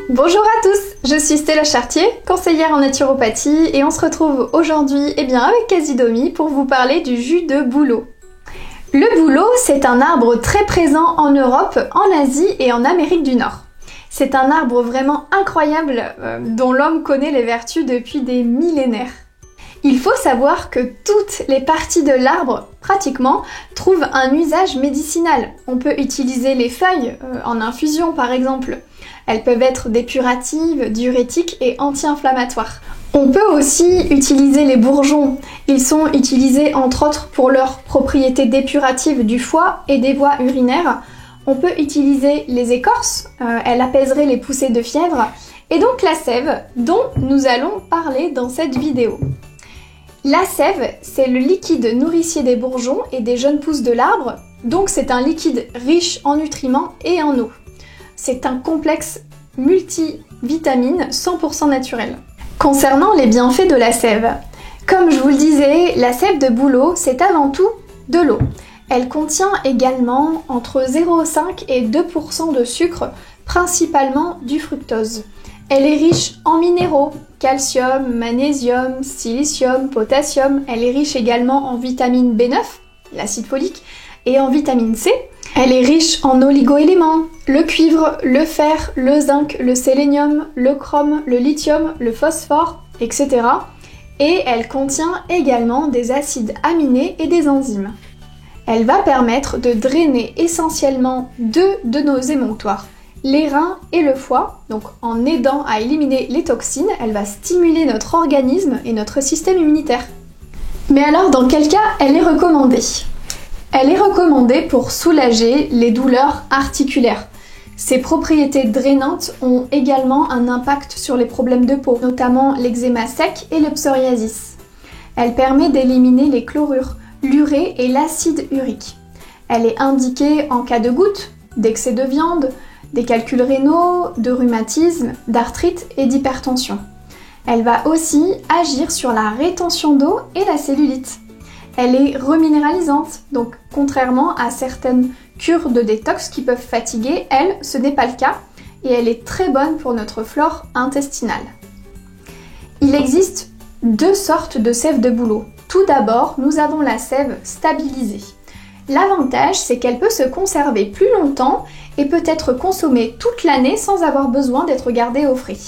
Bonjour à tous, je suis Stella Chartier, conseillère en naturopathie et on se retrouve aujourd'hui avec Casidomi pour vous parler du jus de bouleau. Le bouleau, c'est un arbre très présent en Europe, en Asie et en Amérique du Nord. C'est un arbre vraiment incroyable dont l'homme connaît les vertus depuis des millénaires. Il faut savoir que toutes les parties de l'arbre, pratiquement, trouvent un usage médicinal. On peut utiliser les feuilles en infusion par exemple. Elles peuvent être dépuratives, diurétiques et anti-inflammatoires. On peut aussi utiliser les bourgeons. Ils sont utilisés entre autres pour leurs propriétés dépuratives du foie et des voies urinaires. On peut utiliser les écorces, elles apaiseraient les poussées de fièvre. Et donc la sève, dont nous allons parler dans cette vidéo. La sève, c'est le liquide nourricier des bourgeons et des jeunes pousses de l'arbre, donc c'est un liquide riche en nutriments et en eau. C'est un complexe multivitamine 100% naturel. Concernant les bienfaits de la sève, comme je vous le disais, la sève de bouleau, c'est avant tout de l'eau. Elle contient également entre 0,5 et 2% de sucre, principalement du fructose. Elle est riche en minéraux, calcium, magnésium, silicium, potassium. Elle est riche également en vitamine B9, l'acide folique, et en vitamine C. Elle est riche en oligoéléments, le cuivre, le fer, le zinc, le sélénium, le chrome, le lithium, le phosphore, etc. Et elle contient également des acides aminés et des enzymes. Elle va permettre de drainer essentiellement deux de nos émonctoires, les reins et le foie. Donc en aidant à éliminer les toxines, elle va stimuler notre organisme et notre système immunitaire. Mais alors dans quel cas elle est recommandée ? Elle est recommandée pour soulager les douleurs articulaires. Ses propriétés drainantes ont également un impact sur les problèmes de peau, notamment l'eczéma sec et le psoriasis. Elle permet d'éliminer les chlorures, l'urée et l'acide urique. Elle est indiquée en cas de goutte, d'excès de viande, des calculs rénaux, de rhumatisme, d'arthrite et d'hypertension. Elle va aussi agir sur la rétention d'eau et la cellulite. Elle est reminéralisante, donc contrairement à certaines cures de détox qui peuvent fatiguer, elle, ce n'est pas le cas, et elle est très bonne pour notre flore intestinale. Il existe deux sortes de sève de bouleau. Tout d'abord, nous avons la sève stabilisée. L'avantage, c'est qu'elle peut se conserver plus longtemps et peut être consommée toute l'année sans avoir besoin d'être gardée au frais.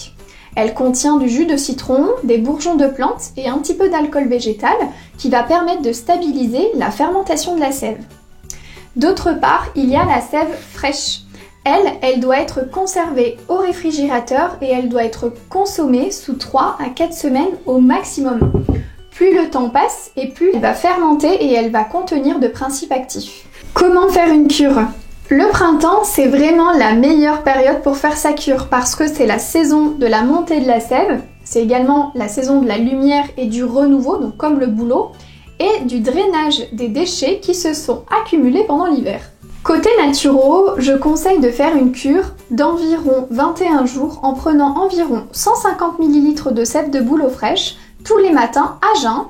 Elle contient du jus de citron, des bourgeons de plantes et un petit peu d'alcool végétal qui va permettre de stabiliser la fermentation de la sève. D'autre part, il y a la sève fraîche. Elle doit être conservée au réfrigérateur et elle doit être consommée sous 3 à 4 semaines au maximum. Plus le temps passe et plus elle va fermenter et elle va contenir de principes actifs. Comment faire une cure ? Le printemps, c'est vraiment la meilleure période pour faire sa cure parce que c'est la saison de la montée de la sève, c'est également la saison de la lumière et du renouveau, donc comme le bouleau, et du drainage des déchets qui se sont accumulés pendant l'hiver. Côté naturo, je conseille de faire une cure d'environ 21 jours en prenant environ 150 ml de sève de bouleau fraîche tous les matins à jeun,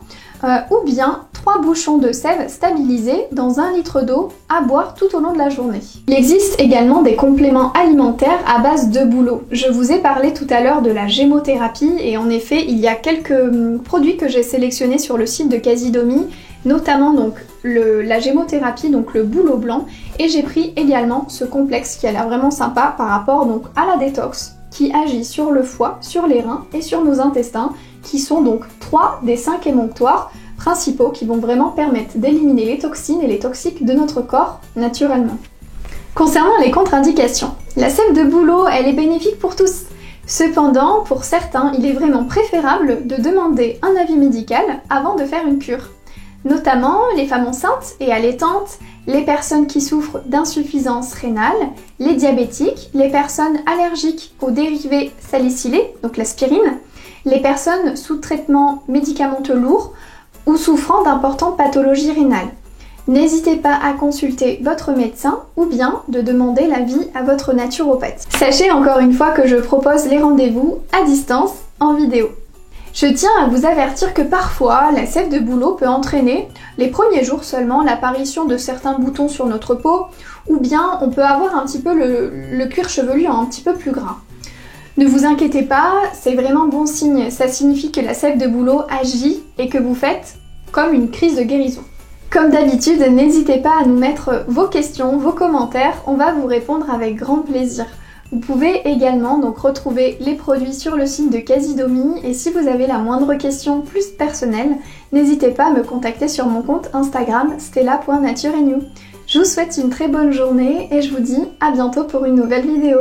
ou bien 3 bouchons de sève stabilisés dans 1 litre d'eau à boire tout au long de la journée. Il existe également des compléments alimentaires à base de bouleau. Je vous ai parlé tout à l'heure de la gémothérapie et en effet il y a quelques produits que j'ai sélectionnés sur le site de Casidomi, notamment donc la gémothérapie, donc le bouleau blanc, et j'ai pris également ce complexe qui a l'air vraiment sympa par rapport donc à la détox qui agit sur le foie, sur les reins et sur nos intestins, qui sont donc 3 des 5 émonctoires principaux qui vont vraiment permettre d'éliminer les toxines et les toxiques de notre corps naturellement. Concernant les contre-indications, la sève de bouleau, elle est bénéfique pour tous. Cependant, pour certains, il est vraiment préférable de demander un avis médical avant de faire une cure. Notamment les femmes enceintes et allaitantes, les personnes qui souffrent d'insuffisance rénale, les diabétiques, les personnes allergiques aux dérivés salicylés, donc l'aspirine, les personnes sous traitement médicamenteux lourd ou souffrant d'importantes pathologies rénales. N'hésitez pas à consulter votre médecin ou bien de demander l'avis à votre naturopathe. Sachez encore une fois que je propose les rendez-vous à distance en vidéo. Je tiens à vous avertir que parfois, la sève de bouleau peut entraîner, les premiers jours seulement, l'apparition de certains boutons sur notre peau, ou bien on peut avoir un petit peu le cuir chevelu un petit peu plus gras. Ne vous inquiétez pas, c'est vraiment bon signe, ça signifie que la sève de bouleau agit et que vous faites comme une crise de guérison. Comme d'habitude, n'hésitez pas à nous mettre vos questions, vos commentaires, on va vous répondre avec grand plaisir. Vous pouvez également donc retrouver les produits sur le site de Casidomi et si vous avez la moindre question plus personnelle, n'hésitez pas à me contacter sur mon compte Instagram stella.naturenew. Je vous souhaite une très bonne journée et je vous dis à bientôt pour une nouvelle vidéo.